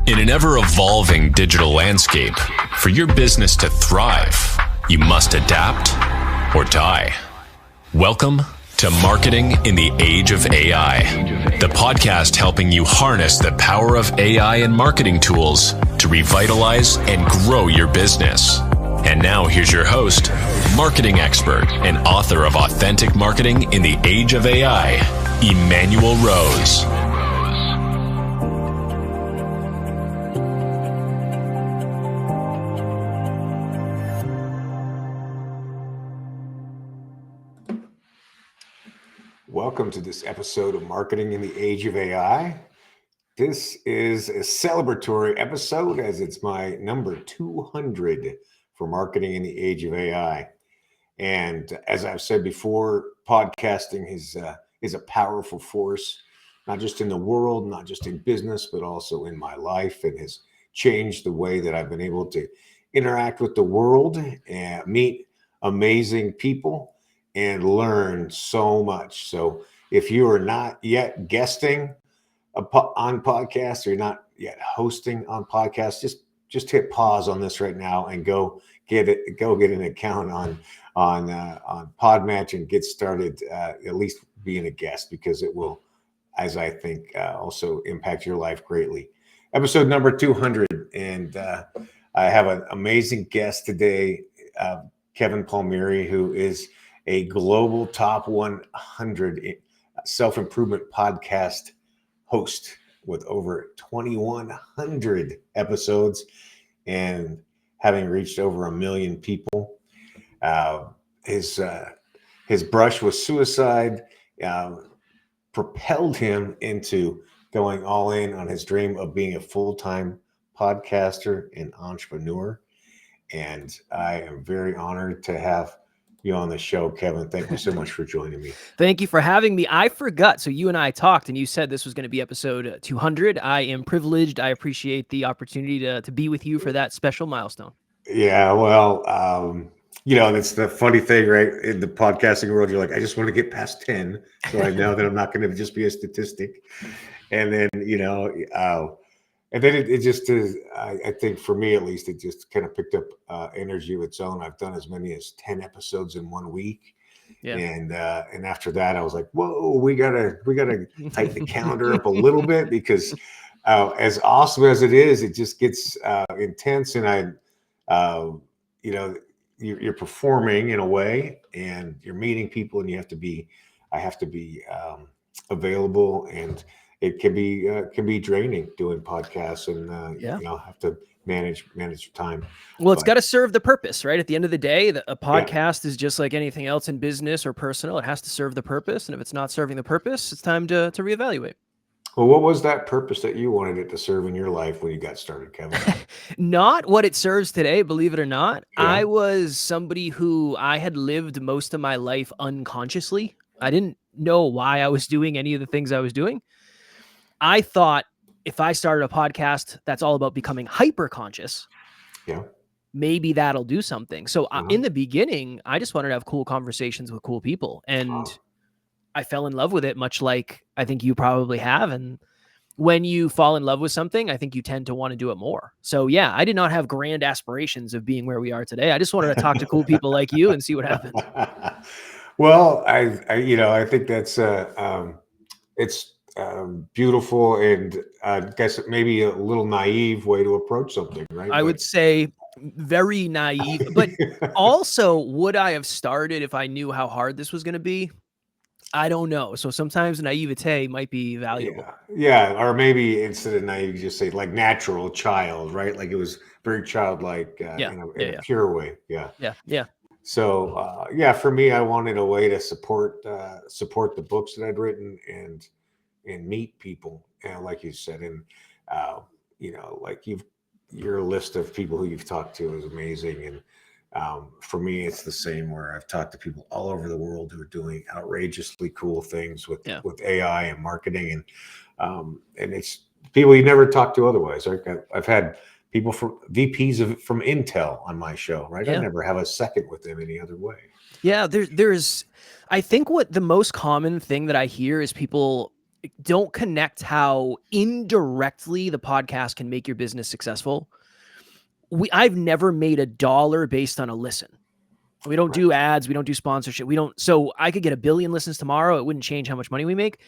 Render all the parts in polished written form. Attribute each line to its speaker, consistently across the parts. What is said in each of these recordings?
Speaker 1: In an ever-evolving digital landscape, for your business to thrive, you must adapt or die. Welcome to Marketing in the Age of AI, the podcast helping you harness the power of AI and marketing tools to revitalize and grow your business. And now here's your host, marketing expert and author of Authentic Marketing in the Age of AI, Emanuel Rose.
Speaker 2: Welcome to this episode of Marketing in the Age of AI. This is a celebratory episode as it's my number 200 for Marketing in the Age of AI. And as I've said before, podcasting is a powerful force, not just in the world, not just in business, but also in my life. It has changed the way that I've been able to interact with the world and meet amazing people and learn so much. So if you are not yet guesting on podcasts or you're not yet hosting on podcasts, just hit pause on this right now and go get an account on Podmatch and get started, at least being a guest, because it will, as I think, also impact your life greatly. Episode number 200, and I have an amazing guest today, Kevin Palmieri, who is a global top 100 self-improvement podcast host with over 2,100 episodes and having reached over 1 million people. His brush with suicide propelled him into going all in on his dream of being a full-time podcaster and entrepreneur. And I am very honored to have you on the show, Kevin. Thank you so much for joining me.
Speaker 3: Thank you for having me. I forgot. So you and I talked and you said this was going to be episode 200. I am privileged. I appreciate the opportunity to be with you for that special milestone.
Speaker 2: Yeah, well, that's the funny thing, right? In the podcasting world, you're like, I just want to get past 10. So I know that I'm not going to just be a statistic. And then, and then it just is, I think for me, at least, it just kind of picked up energy of its own. I've done as many as 10 episodes in 1 week. Yeah. And after that, I was like, whoa, we gotta tighten the calendar up a little bit, because as awesome as it is, it just gets intense. And you're performing in a way, and you're meeting people, and I have to be available, and it can be draining doing podcasts, and have to manage time.
Speaker 3: Well, it's got to serve the purpose, right? At the end of the day, a podcast is just like anything else in business or personal. It has to serve the purpose, and if it's not serving the purpose, it's time to reevaluate.
Speaker 2: Well, what was that purpose that you wanted it to serve in your life when you got started, Kevin?
Speaker 3: Not what it serves today, believe it or not. Yeah. I was somebody who I had lived most of my life unconsciously. I didn't know why I was doing any of the things I was doing. I thought if I started a podcast that's all about becoming hyper conscious, maybe that'll do something. So in the beginning, I just wanted to have cool conversations with cool people, and I fell in love with it, much like I think you probably have. And when you fall in love with something, I think you tend to want to do it more. So yeah, I did not have grand aspirations of being where we are today. I just wanted to talk to cool people like you and see what happens.
Speaker 2: Well, I think that's it's beautiful, and I guess maybe a little naive way to approach something, right?
Speaker 3: I would say very naive, but also, would I have started if I knew how hard this was going to be? I don't know. So sometimes naivete might be valuable.
Speaker 2: Yeah. Or maybe instead of naive, you just say like natural child, right? Like it was very childlike in a pure way.
Speaker 3: Yeah.
Speaker 2: So for me, I wanted a way to support the books that I'd written and meet people, like you said, and like your list of people who you've talked to is amazing. And for me, it's the same, where I've talked to people all over the world who are doing outrageously cool things with AI and marketing, and it's people you never talk to otherwise. Right? I've had people from VPs from Intel on my show, right? I never have a second with them any other way.
Speaker 3: Yeah, there's I think what the most common thing that I hear is people don't connect how indirectly the podcast can make your business successful. I've never made $1 based on a listen. We don't do ads. We don't do sponsorship. So I could get 1 billion listens tomorrow. It wouldn't change how much money we make.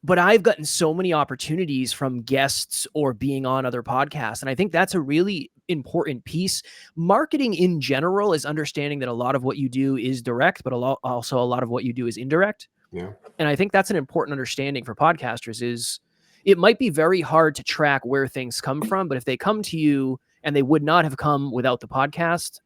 Speaker 3: But I've gotten so many opportunities from guests or being on other podcasts. And I think that's a really important piece. Marketing in general is understanding that a lot of what you do is direct, but also a lot of what you do is indirect.
Speaker 2: Yeah.
Speaker 3: And I think that's an important understanding for podcasters. Is it might be very hard to track where things come from, but if they come to you and they would not have come without the podcast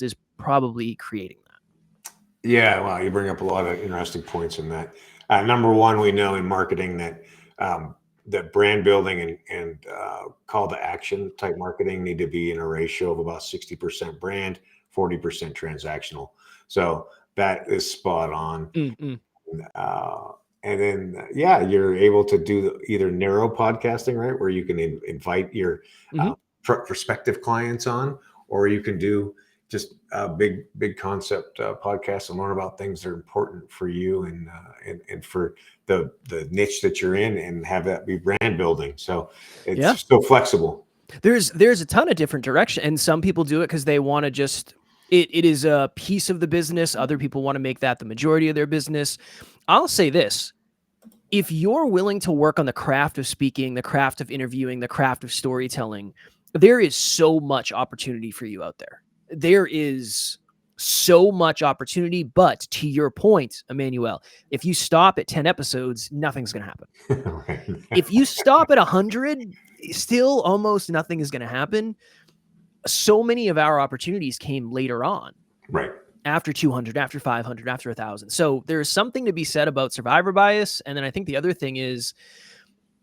Speaker 3: is probably creating that.
Speaker 2: Yeah, well, you bring up a lot of interesting points in that. Number one, we know in marketing that that brand building and call to action type marketing need to be in a ratio of about 60% brand, 40% transactional. So that is spot on. And then, you're able to do either narrow podcasting, right, where you can invite your prospective clients on, or you can do just a big concept podcast and learn about things that are important for you and for the niche that you're in, and have that be brand building. So it's so flexible.
Speaker 3: There's a ton of different direction, and some people do it because they want to just it is a piece of the business. Other people want to make that the majority of their business. I'll say this: if you're willing to work on the craft of speaking, the craft of interviewing, the craft of storytelling, there is so much opportunity for you out there. There is so much opportunity, but to your point, Emanuel, if you stop at 10 episodes, nothing's going to happen. If you stop at 100, still almost nothing is going to happen. So many of our opportunities came later on.
Speaker 2: Right.
Speaker 3: After 200, after 500, after 1,000. So there's something to be said about survivor bias. And then I think the other thing is,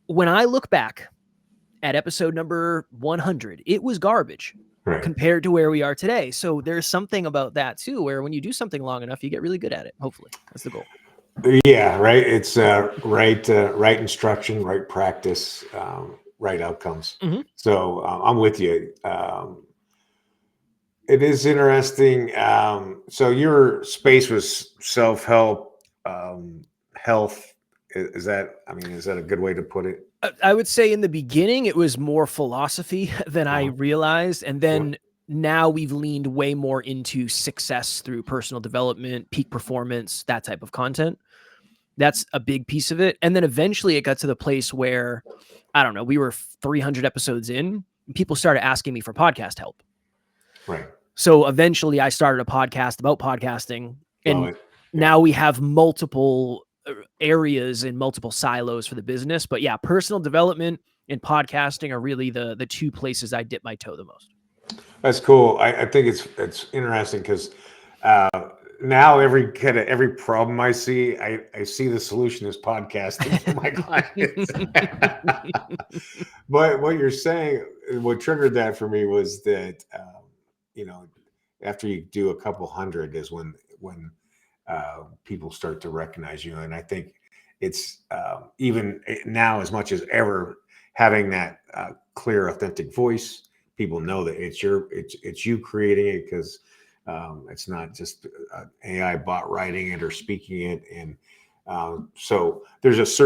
Speaker 3: when I look back at episode number 100, it was garbage. Right. Compared to where we are today. So there's something about that too, where when you do something long enough, you get really good at it. Hopefully that's the goal.
Speaker 2: Yeah. Right. It's right instruction, right practice, right outcomes. So I'm with you. It is interesting. So your space was self-help, health. Is that a good way to put it?
Speaker 3: I would say in the beginning, it was more philosophy than I realized. And then now we've leaned way more into success through personal development, peak performance, that type of content. That's a big piece of it. And then eventually it got to the place where, I don't know, we were 300 episodes in, and people started asking me for podcast help.
Speaker 2: Right.
Speaker 3: So eventually I started a podcast about podcasting, and now we have multiple areas and multiple silos for the business. But yeah, personal development and podcasting are really the two places I dip my toe the most.
Speaker 2: That's cool. I think it's interesting because now every problem I see, I see the solution as podcasting for my clients. But what you're saying, what triggered that for me was that after you do a couple hundred is when people start to recognize you. And I think it's even now, as much as ever, having that clear, authentic voice. People know that it's you creating it, because it's not just an AI bot writing it or speaking it. And so there's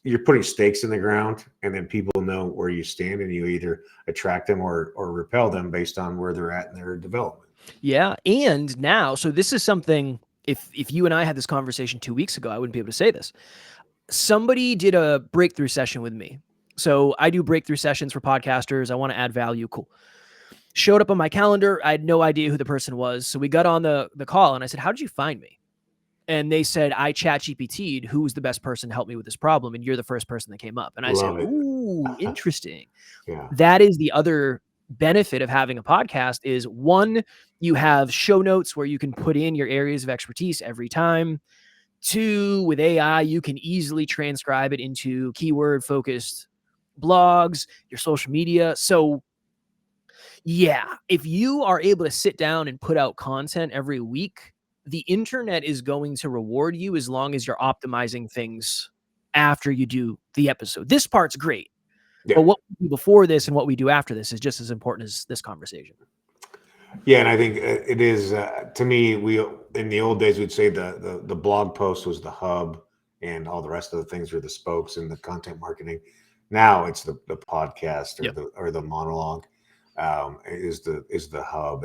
Speaker 2: you're putting stakes in the ground, and then people know where you stand, and you either attract them or repel them based on where they're at in their development.
Speaker 3: Yeah. And now, so this is something, if you and I had this conversation 2 weeks ago, I wouldn't be able to say this. Somebody did a breakthrough session with me. So I do breakthrough sessions for podcasters. I want to add value. Cool. Showed up on my calendar. I had no idea who the person was. So we got on the call, and I said, "How did you find me?" And they said, "I chat GPT'd who was the best person to help me with this problem, and you're the first person that came up." And I said, "Ooh, interesting." Yeah. That is the other benefit of having a podcast is, one, you have show notes where you can put in your areas of expertise every time. Two, with AI, you can easily transcribe it into keyword focused blogs, your social media. So yeah, if you are able to sit down and put out content every week, the internet is going to reward you as long as you're optimizing things after you do the episode. This part's great. Yeah. But what we do before this and what we do after this is just as important as this conversation.
Speaker 2: Yeah, and I think it is, to me, in the old days, we'd say the blog post was the hub, and all the rest of the things are the spokes and the content marketing. Now it's the podcast or the monologue is the hub,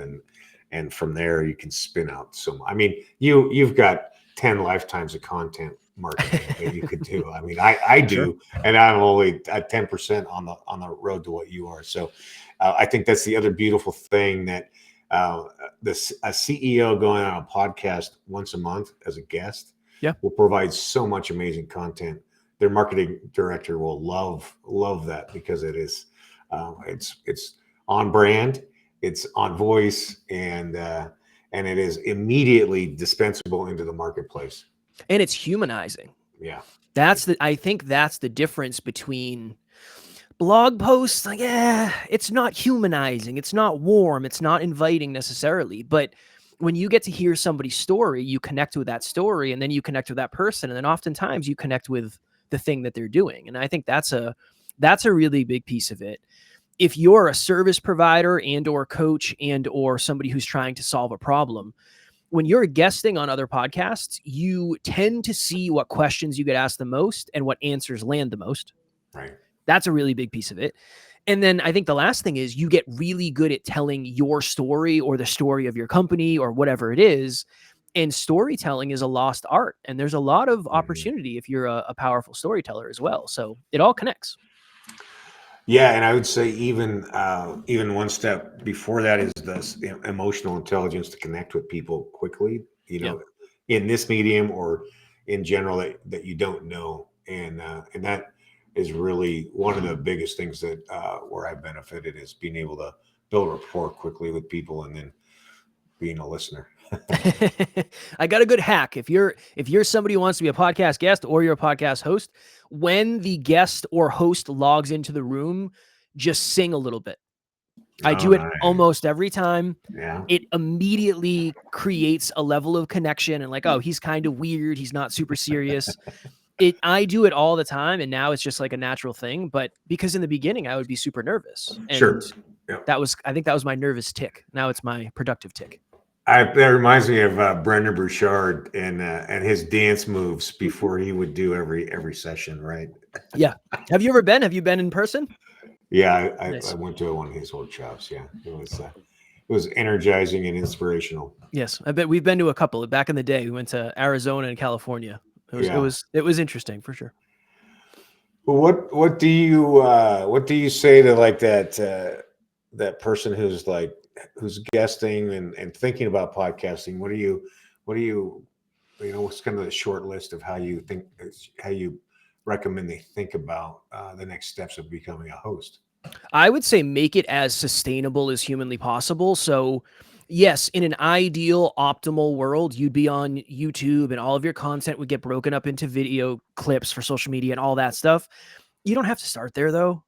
Speaker 2: and from there you can spin out. So I mean, you've got 10 lifetimes of content marketing that you could do. I mean, I do, sure. And I'm only at 10% on the road to what you are. So I think that's the other beautiful thing, that a CEO going on a podcast once a month as a guest will provide so much amazing content. Their marketing director will love that, because it is it's on brand, it's on voice, and it is immediately dispensable into the marketplace.
Speaker 3: And it's humanizing.
Speaker 2: Yeah.
Speaker 3: I think that's the difference between blog posts. Like, it's not humanizing. It's not warm. It's not inviting necessarily. But when you get to hear somebody's story, you connect with that story, and then you connect with that person. And then oftentimes you connect with the thing that they're doing. And I think that's a really big piece of it. If you're a service provider and or coach and or somebody who's trying to solve a problem, when you're guesting on other podcasts, you tend to see what questions you get asked the most and what answers land the most.
Speaker 2: Right.
Speaker 3: That's a really big piece of it. And then I think the last thing is you get really good at telling your story or the story of your company or whatever it is. And storytelling is a lost art. And there's a lot of opportunity if you're a powerful storyteller as well. So it all connects.
Speaker 2: Yeah, and I would say even one step before that is this emotional intelligence to connect with people quickly, in this medium or in general that you don't know, and that is really one of the biggest things that where I've benefited, is being able to build rapport quickly with people and then being a listener.
Speaker 3: I got a good hack. If you're somebody who wants to be a podcast guest or you're a podcast host, when the guest or host logs into the room, just sing a little bit. I do it almost every time.
Speaker 2: Yeah.
Speaker 3: It immediately creates a level of connection and like, oh, he's kind of weird. He's not super serious. I do it all the time. And now it's just like a natural thing. But because in the beginning I would be super nervous. And
Speaker 2: sure. Yep.
Speaker 3: I think that was my nervous tick. Now it's my productive tick.
Speaker 2: That reminds me of Brendan Burchard and his dance moves before he would do every session, right?
Speaker 3: Yeah. Have you ever been? Have you been in person?
Speaker 2: Yeah, I went to one of his workshops. Yeah, it was energizing and inspirational.
Speaker 3: Yes, I bet we've been to a couple. Back in the day, we went to Arizona and California. It was interesting for sure.
Speaker 2: Well, what do you say to like that person who's guesting and thinking about podcasting? What do you what's kind of the short list of how you recommend they think about the next steps of becoming a host?
Speaker 3: I would say make it as sustainable as humanly possible. So yes, in an ideal, optimal world, you'd be on YouTube and all of your content would get broken up into video clips for social media and all that stuff. You don't have to start there though.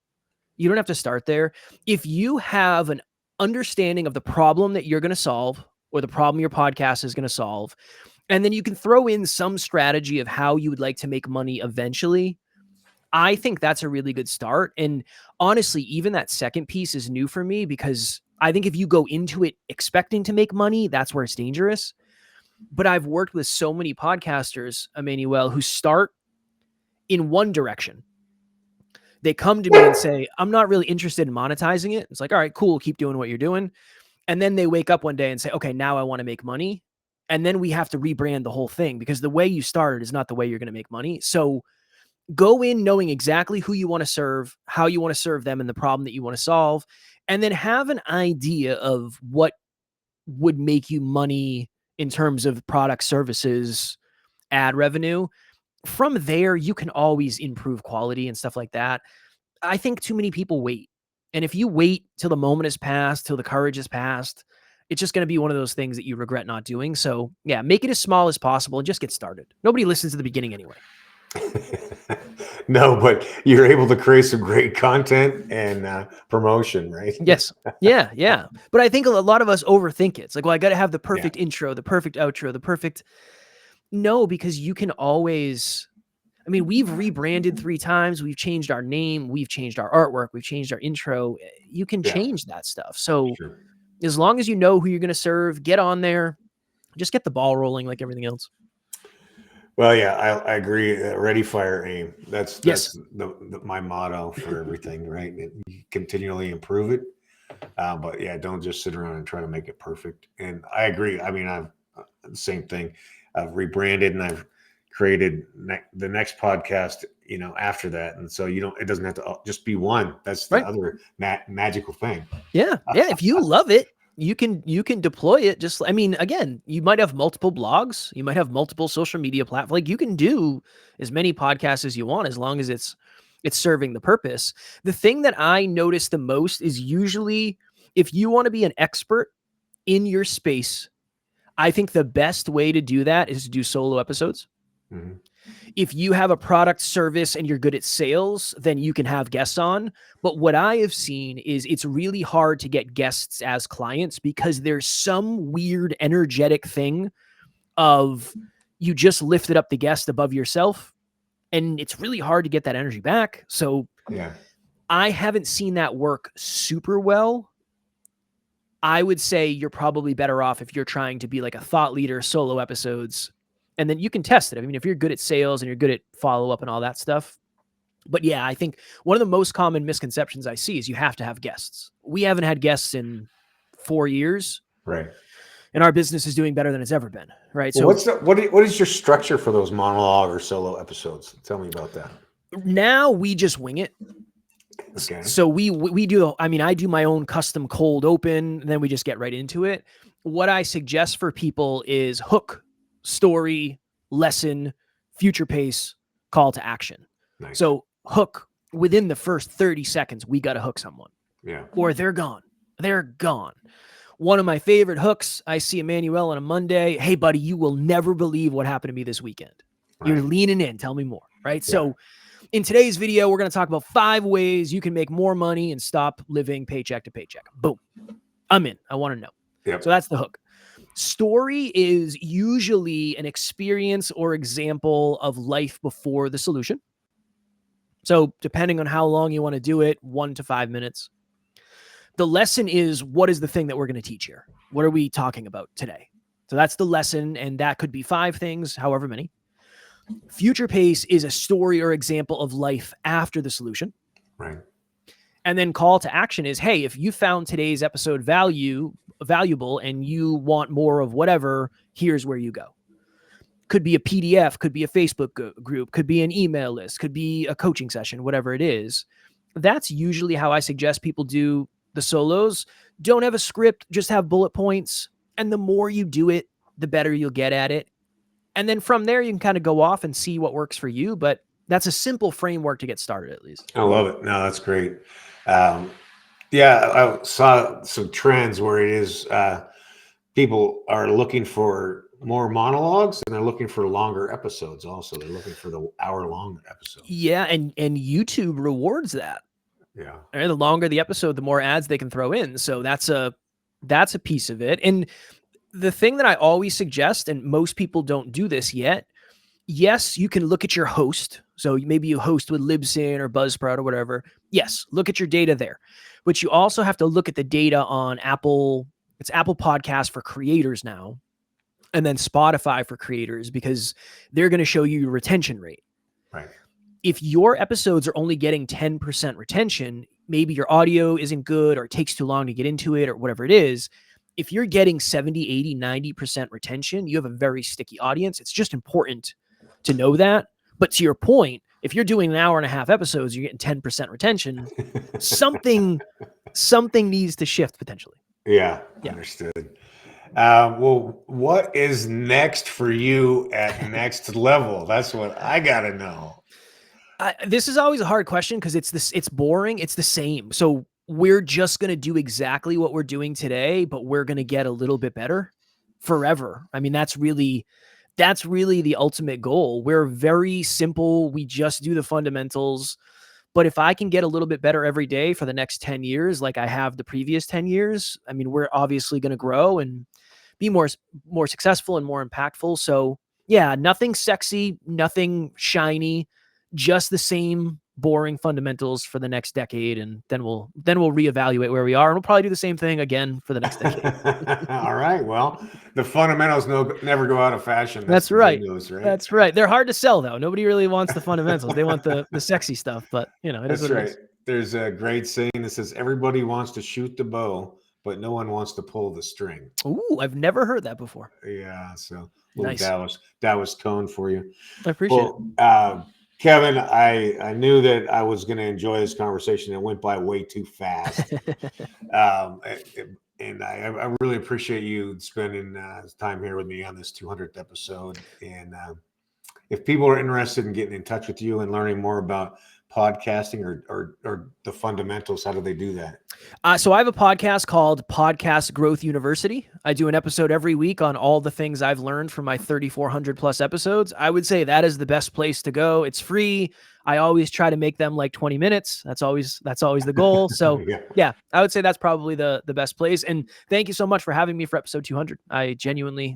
Speaker 3: You don't have to start there. If you have an understanding of the problem that you're going to solve or the problem your podcast is going to solve, and then you can throw in some strategy of how you would like to make money eventually, I think that's a really good start. And honestly, even that second piece is new for me, because I think if you go into it expecting to make money, that's where it's dangerous. But I've worked with so many podcasters, Emanuel, who start in one direction. They come to me and say, I'm not really interested in monetizing it. It's like, all right, cool. Keep doing what you're doing. And then they wake up one day and say, okay, now I want to make money. And then we have to rebrand the whole thing, because the way you started is not the way you're going to make money. So go in knowing exactly who you want to serve, how you want to serve them, and the problem that you want to solve. And then have an idea of what would make you money in terms of product, services, ad revenue. From there, you can always improve quality and stuff like that. I think too many people wait. And if you wait till the moment has passed, till the courage has passed, it's just going to be one of those things that you regret not doing. So yeah, make it as small as possible and just get started. Nobody listens to the beginning anyway.
Speaker 2: No, but you're able to create some great content and promotion, right?
Speaker 3: Yes. Yeah. But I think a lot of us overthink it. It's like, well, I got to have the perfect intro, the perfect outro, the perfect... No, because you can always... I mean, we've rebranded 3 times. We've changed our name. We've changed our artwork. We've changed our intro. You can change that stuff. So as long as you know who you're going to serve, get on there, just get the ball rolling like everything else.
Speaker 2: Well, yeah, I agree. Ready, fire, aim. That's
Speaker 3: Yes.
Speaker 2: my motto for everything, right? You continually improve it, but yeah, don't just sit around and try to make it perfect. And I agree. I mean, I've the same thing. I've rebranded and I've created the next podcast, after that, and so it doesn't have to just be one. That's the
Speaker 3: Right.
Speaker 2: other magical thing.
Speaker 3: Yeah. Yeah. If you love it, you can deploy it. Again, you might have multiple blogs, you might have multiple social media platforms. Like, you can do as many podcasts as you want, as long as it's serving the purpose. The thing that I notice the most is usually, if you want to be an expert in your space, I think the best way to do that is to do solo episodes.
Speaker 2: Mm-hmm.
Speaker 3: If you have a product, service, and you're good at sales, then you can have guests on. But what I have seen is it's really hard to get guests as clients, because there's some weird energetic thing of, you just lifted up the guest above yourself, and it's really hard to get that energy back. So
Speaker 2: Yeah.
Speaker 3: I haven't seen that work super well. I would say you're probably better off if you're trying to be like a thought leader, solo episodes, and then you can test it. I mean, if you're good at sales and you're good at follow-up and all that stuff. But yeah, I think one of the most common misconceptions I see is you have to have guests. We haven't had guests in 4 years.
Speaker 2: Right.
Speaker 3: And our business is doing better than it's ever been. Right.
Speaker 2: Well,
Speaker 3: So
Speaker 2: what is your structure for those monologue or solo episodes? Tell me about that.
Speaker 3: now we just wing it.
Speaker 2: Okay.
Speaker 3: So we do, I do my own custom cold open, then we just get right into it. What I suggest for people is hook, story, lesson, future pace, call to action.
Speaker 2: Nice.
Speaker 3: So hook, within the first 30 seconds, we got to hook someone.
Speaker 2: Yeah.
Speaker 3: Or they're gone. They're gone. One of my favorite hooks, I see Emanuel on a Monday. Hey, buddy, you will never believe what happened to me this weekend. Right. You're leaning in. Tell me more. Right. Yeah. So in today's video, we're going to talk about 5 ways you can make more money and stop living paycheck to paycheck. Boom. I'm in. I want to know. Yep. So that's the hook. Story is usually an experience or example of life before the solution. So depending on how long you want to do it, 1 to 5 minutes. The lesson is, what is the thing that we're going to teach here? What are we talking about today? So that's the lesson, and that could be 5 things, however many. Future pace is a story or example of life after the solution.
Speaker 2: Right.
Speaker 3: And then call to action is, hey, if you found today's episode valuable and you want more of whatever, here's where you go. Could be a PDF, could be a Facebook group, could be an email list, could be a coaching session, whatever it is. That's usually how I suggest people do the solos. Don't have a script, just have bullet points. And the more you do it, the better you'll get at it. And then from there, you can kind of go off and see what works for you. But that's a simple framework to get started, at least.
Speaker 2: I love it. No, that's great. Yeah, I saw some trends where it is people are looking for more monologues, and they're looking for longer episodes also. They're looking for the hour-long episode.
Speaker 3: Yeah, and YouTube rewards that.
Speaker 2: Yeah.
Speaker 3: And the longer the episode, the more ads they can throw in. So that's a piece of it. And the thing that I always suggest, and most people don't do this yet, yes, you can look at your host. So maybe you host with Libsyn or Buzzsprout or whatever. Yes, look at your data there. But you also have to look at the data on Apple. It's Apple Podcasts for creators now, and then Spotify for creators, because they're going to show you your retention rate.
Speaker 2: Right.
Speaker 3: If your episodes are only getting 10% retention, maybe your audio isn't good or it takes too long to get into it or whatever it is. If you're getting 70, 80, 90% retention, you have a very sticky audience. It's just important to know that. But to your point, if you're doing an hour and a half episodes, you're getting 10% retention, something needs to shift potentially.
Speaker 2: Yeah. Understood. Well, what is next for you at Next Level? That's what I got to know.
Speaker 3: This is always a hard question because it's boring. It's the same. So we're just going to do exactly what we're doing today, but we're going to get a little bit better forever. I mean, that's really the ultimate goal. We're very simple. We just do the fundamentals. But if I can get a little bit better every day for the next 10 years, like I have the previous 10 years, I mean, we're obviously going to grow and be more successful and more impactful. So yeah, nothing sexy, nothing shiny, just the same boring fundamentals for the next decade, and then we'll reevaluate where we are, and we'll probably do the same thing again for the next decade.
Speaker 2: All right. Well, the fundamentals never go out of fashion.
Speaker 3: That's right.
Speaker 2: News, right.
Speaker 3: That's right. They're hard to sell, though. Nobody really wants the fundamentals. They want the sexy stuff. But
Speaker 2: that's right. There's a great saying that says everybody wants to shoot the bow, but no one wants to pull the string.
Speaker 3: Ooh, I've never heard that before.
Speaker 2: Yeah. So
Speaker 3: nice.
Speaker 2: That was tone for you.
Speaker 3: I appreciate it.
Speaker 2: Kevin, I knew that I was going to enjoy this conversation. It went by way too fast. And I really appreciate you spending time here with me on this 200th episode. And if people are interested in getting in touch with you and learning more about podcasting or the fundamentals, how do they do that?
Speaker 3: So I have a podcast called Podcast Growth University. I do an episode every week on all the things I've learned from my 3,400 plus episodes. I would say that is the best place to go. It's free. I always try to make them like 20 minutes. That's always the goal. So yeah, I would say that's probably the best place. And thank you so much for having me for episode 200. I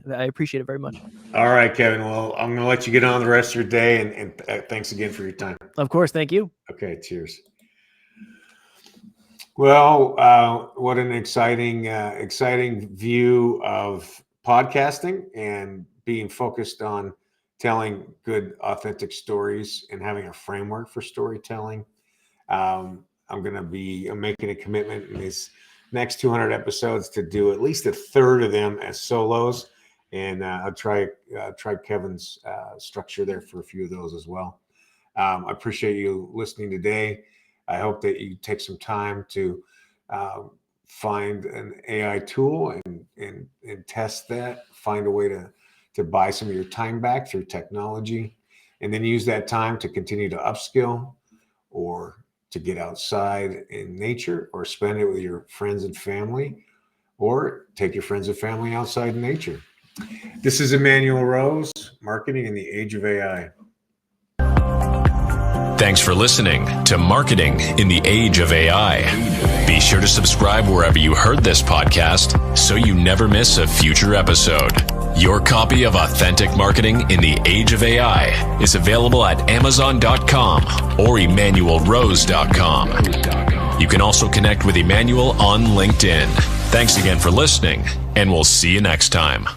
Speaker 3: appreciate it very much.
Speaker 2: All right, Kevin. Well, I'm going to let you get on the rest of your day, and thanks again for your time.
Speaker 3: Of course. Thank you.
Speaker 2: Okay. Cheers. Well, what an exciting view of podcasting and being focused on telling good, authentic stories and having a framework for storytelling. I'm making a commitment in these next 200 episodes to do at least a third of them as solos, and I'll try Kevin's structure there for a few of those as well. I appreciate you listening today. I hope that you take some time to find an AI tool and test that, find a way to buy some of your time back through technology, and then use that time to continue to upskill or to get outside in nature, or spend it with your friends and family, or take your friends and family outside in nature. This is Emanuel Rose, Marketing in the Age of AI.
Speaker 1: Thanks for listening to Marketing in the Age of AI. Be sure to subscribe wherever you heard this podcast so you never miss a future episode. Your copy of Authentic Marketing in the Age of AI is available at Amazon.com or EmanuelRose.com. You can also connect with Emanuel on LinkedIn. Thanks again for listening, and we'll see you next time.